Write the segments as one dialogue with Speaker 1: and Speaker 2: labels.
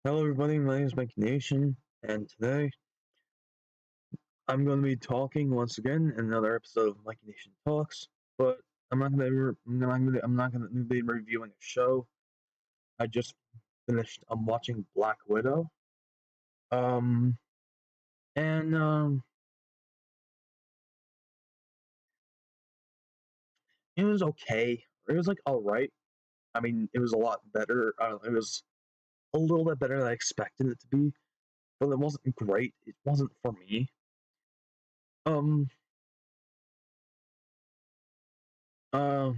Speaker 1: Hello, everybody. My name is MIKINATION, and today I'm going to be talking once again in another episode of MIKINATION Talks. But I'm not going to be reviewing a show. I just finished. I'm watching Black Widow. Um, and it was okay. It was like all right. I mean, it was a lot better. It was a little bit better than I expected it to be, but it wasn't great. It wasn't for me. Um. Uh.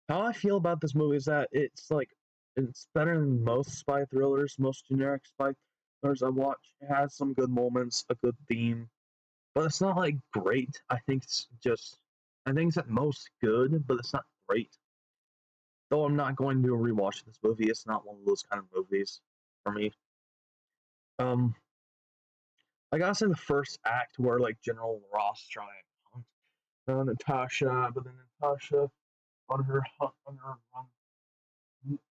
Speaker 1: How I feel about this movie is that it's better than most spy thrillers, most generic spy thrillers I watch. It has some good moments, a good theme, but it's not like great. I think it's at most good, but it's not great. Though I'm not going to rewatch this movie. It's not one of those kind of movies for me. Um, I gotta say the first act where like General Ross trying to hunt Natasha, but then Natasha on her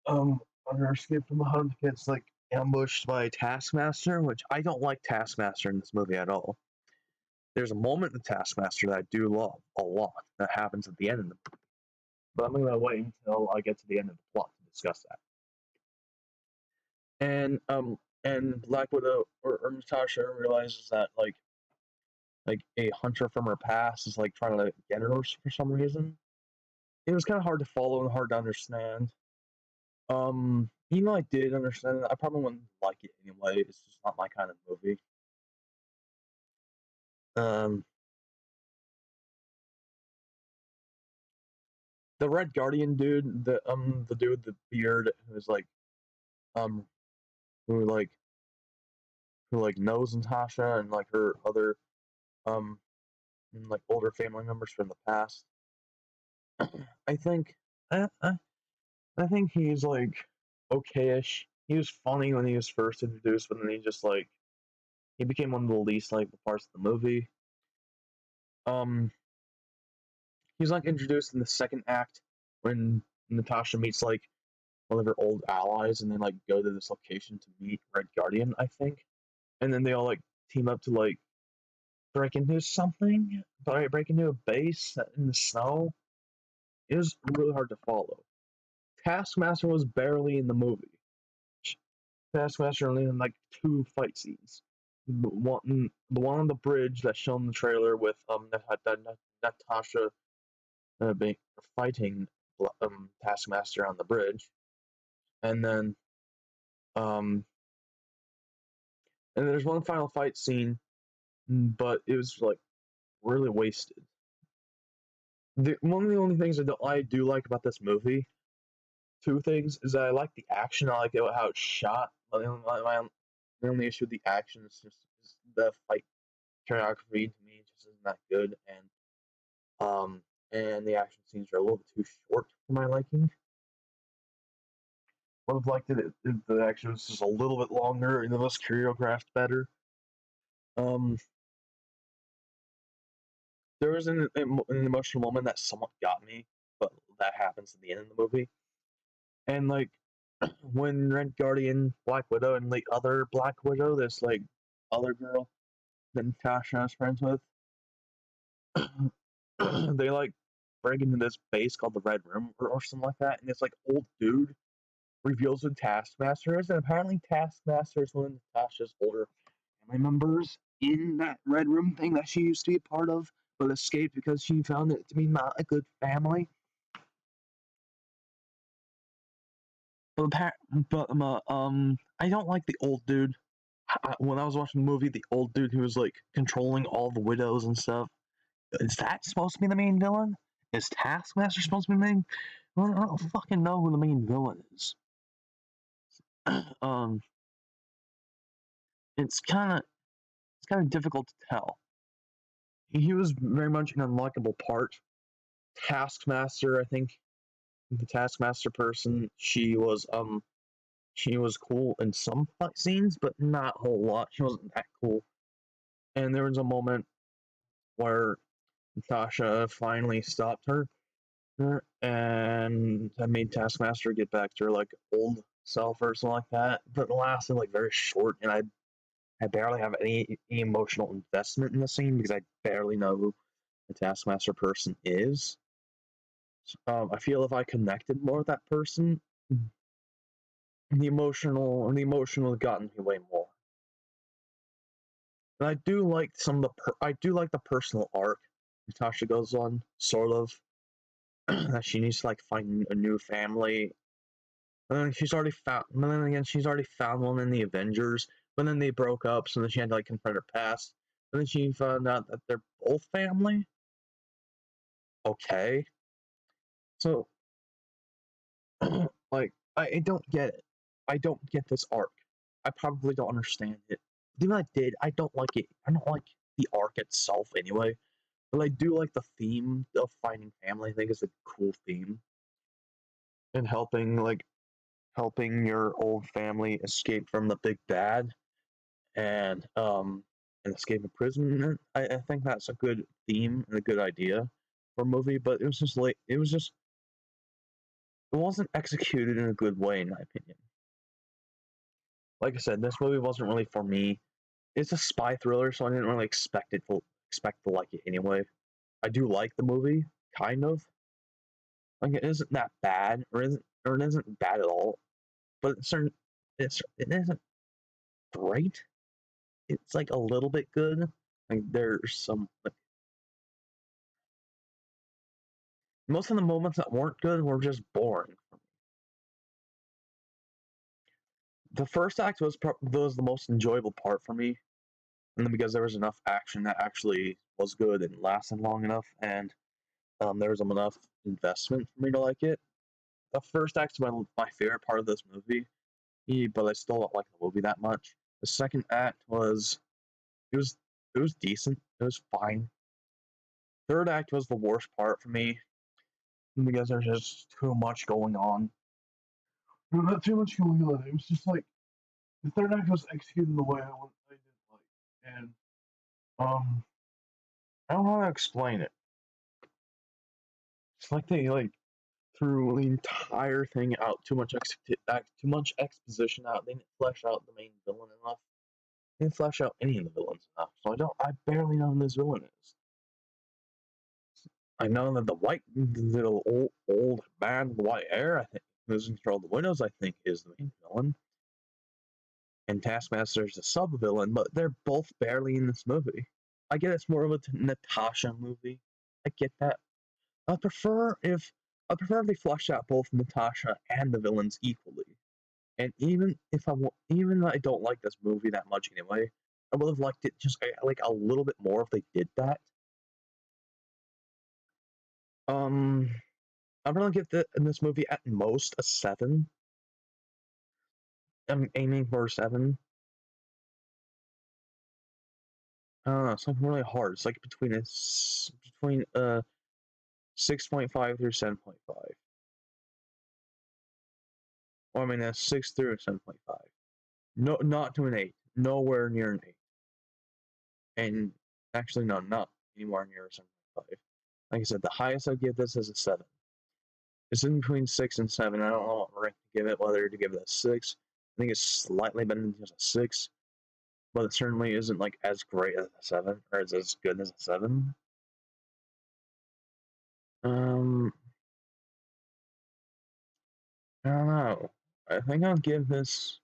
Speaker 1: on her escape from the hunt gets like ambushed by Taskmaster, which I don't like Taskmaster in this movie at all. There's a moment in Taskmaster that I do love a lot that happens at the end of the movie, but I'm gonna wait until I get to the end of the plot to discuss that. And Black Widow or Natasha realizes that like a hunter from her past is like trying to get her for some reason. It was kind of hard to follow and hard to understand. Even though I did understand it, I probably wouldn't like it anyway. It's just not my kind of movie. Um, the Red Guardian dude, the dude with the beard who's um, who like who like knows Natasha and like her other um, like older family members from the past. I think, I, I, I think he's like okayish. He was funny when he was first introduced, but then he became one of the least likable parts of the movie. Um, he's like introduced in the second act when Natasha meets like one of her old allies, and then like go to this location to meet Red Guardian, I think. And then they all like team up to like break into something, break into a base in the snow. It was really hard to follow. Taskmaster was barely in the movie. Taskmaster only in like two fight scenes. The one on the bridge that's shown in the trailer with Natasha being fighting Taskmaster on the bridge, and then um and there's one final fight scene, but it was like really wasted. One of the only things I do like about this movie, two things, is that I like the action. I like how it's shot. The only issue with the action is the fight choreography to me just isn't that good, and the action scenes are a little bit too short for my liking. Would have liked it if the action was just a little bit longer and it was choreographed better. Um, there was an emotional moment that somewhat got me, but that happens at the end of the movie. And like when Red Guardian, Black Widow, and the other Black Widow, this like other girl that Natasha is friends with, they like break into this base called the Red Room or something like that, and this like old dude reveals who Taskmaster is, and apparently Taskmaster is one of Natasha's older family members in that Red Room thing that she used to be a part of, but escaped because she found it to be not a good family. But I don't like the old dude. When I was watching the movie, the old dude who was like controlling all the widows and stuff. Is that supposed to be the main villain? Is Taskmaster supposed to be the main? Well, I don't fucking know who the main villain is. um, it's kind of difficult to tell. He was very much an unlikable part. Taskmaster, I think the Taskmaster person, she was cool in some fight scenes, but not a whole lot. She wasn't that cool. And there was a moment where Natasha finally stopped her and that made Taskmaster get back to her like old self or something like that, but it lasted like very short, and I barely have any emotional investment in the scene because I barely know who the Taskmaster person is. I feel if I connected more with that person, the emotional gotten me way more. And I do like I do like the personal arc Natasha goes on, sort of. That she needs to like find a new family. And then but then again, she's already found one in the Avengers. But then they broke up, so then she had to like confront her past. And then she found out that they're both family. Okay, so like I don't get it. I don't get this arc. I probably don't understand it. Even if I did, I don't like it. I don't like the arc itself anyway. But I do like the theme of finding family. I think it's a cool theme. And helping your old family escape from the big bad and escape imprisonment. I think that's a good theme and a good idea for a movie, but it was just like it wasn't executed in a good way in my opinion. Like I said, this movie wasn't really for me. It's a spy thriller, so I didn't really expect to like it anyway. I do like the movie, kind of. Like it isn't that bad, or it isn't bad at all. But it isn't great. It's like a little bit good. Like there's some like most of the moments that weren't good were just boring. The first act was the most enjoyable part for me, and then because there was enough action that actually was good and lasted long enough, and there was enough investment for me to like it. The first act is my favorite part of this movie, but I still don't like the movie that much. The second act it was it was decent. It was fine. Third act was the worst part for me because there's just too much going on. Not too much going on. It was just like the third act was executed in the way I didn't like, and um, I don't know how to explain it. It's like they like threw the entire thing out, too much exposition out. They didn't flesh out the main villain enough. They didn't flesh out any of the villains enough. So I barely know who this villain is. I know that the old man with white hair, I think, who's in control of the windows, I think, is the main villain. And Taskmaster's a sub villain, but they're both barely in this movie. I get it's more of a Natasha movie. I get that. I prefer if I prefer if they flesh out both Natasha and the villains equally. And even though I don't like this movie that much anyway, I would have liked it just like a little bit more if they did that. Um, I'm gonna give in this movie at most a 7. I'm aiming for a 7. I don't know. It's like really hard. It's like between 6.5 through 7.5. Well, I mean, that's 6 through 7.5. No, not to an 8. Nowhere near an 8. And actually, no, not anywhere near a 7.5. Like I said, the highest I'd give this is a 7. It's in between 6 and 7. I don't know what rank to give it, whether to give it a 6. I think it's slightly better than just a 6, but it certainly isn't like as great as a 7, or as good as a 7. Um, I don't know. I think I'll give this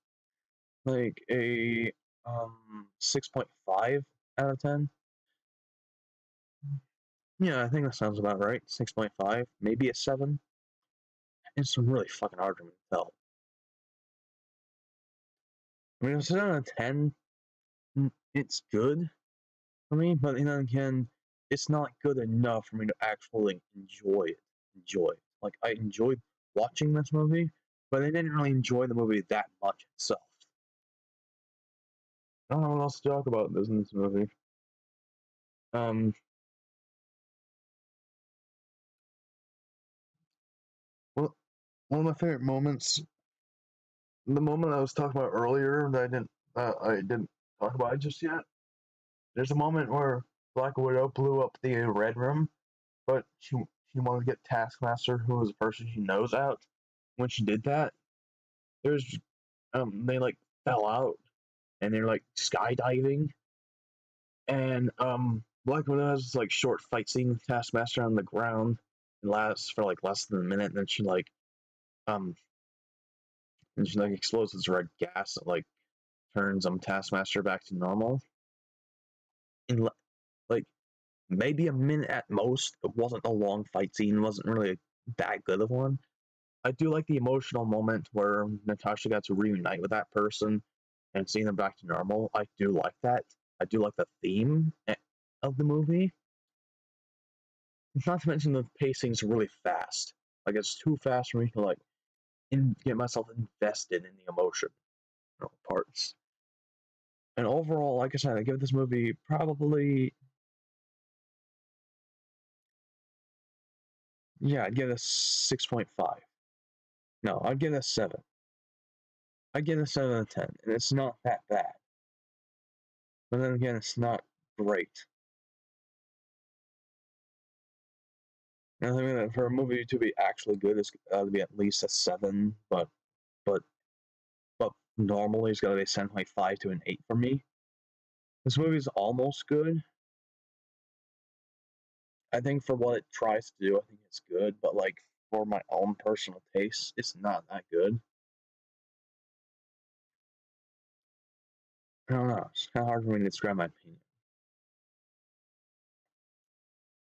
Speaker 1: like a 6.5 out of 10. Yeah, I think that sounds about right. 6.5, maybe a 7. It's really fucking hard for me to tell. I mean, if it's out of 10, it's good for me, but then again, it's not good enough for me to actually enjoy it. Like, I enjoyed watching this movie, but I didn't really enjoy the movie that much itself. I don't know what else to talk about in this movie. Um, well, one of my favorite moments, the moment I was talking about earlier that I didn't talk about it just yet. There's a moment where Black Widow blew up the Red Room, but she wanted to get Taskmaster, who was a person she knows, out. When she did that, there's they like fell out and they're like skydiving, and Black Widow has this like short fight scene with Taskmaster on the ground. It lasts for like less than a minute, and then um she like explodes this red gas that like turns Taskmaster back to normal in like maybe a minute at most. It wasn't a long fight scene. It wasn't really that good of one. I do like the emotional moment where Natasha got to reunite with that person and seeing them back to normal. I do like that. I do like the theme of the movie. Not to mention the pacing's really fast. Like it's too fast for me to like get myself invested in the emotion parts. And overall, like I said, I give this movie probably, yeah, I'd give it a 6.5. No, I'd give it a 7. I'd give it a 7 out of 10, and it's not that bad. But then again, it's not great. And I think that for a movie to be actually good, it's got to be at least a 7, but but normally it's got to be a 7.5 to an 8 for me. This movie is almost good. I think for what it tries to do, I think it's good, but like for my own personal taste, it's not that good. I don't know. It's kind of hard for me to describe my opinion.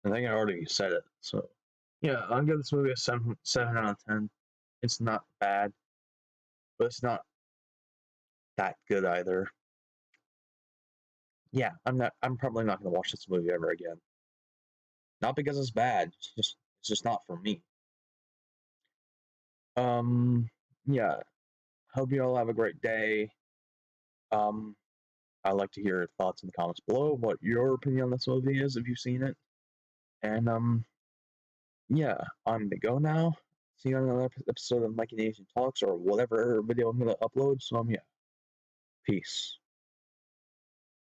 Speaker 1: I think I already said it. So yeah, I'll give this movie a 7 out of 10. It's not bad, but it's not that good either. Yeah, I'm probably not gonna watch this movie ever again. Not because it's bad. It's just not for me. Yeah. Hope you all have a great day. Um, I'd like to hear your thoughts in the comments below. What your opinion on this movie is if you've seen it. And yeah, I'm gonna go now. See you on another episode of MIKINATION Talks or whatever video I'm gonna upload. So yeah, peace.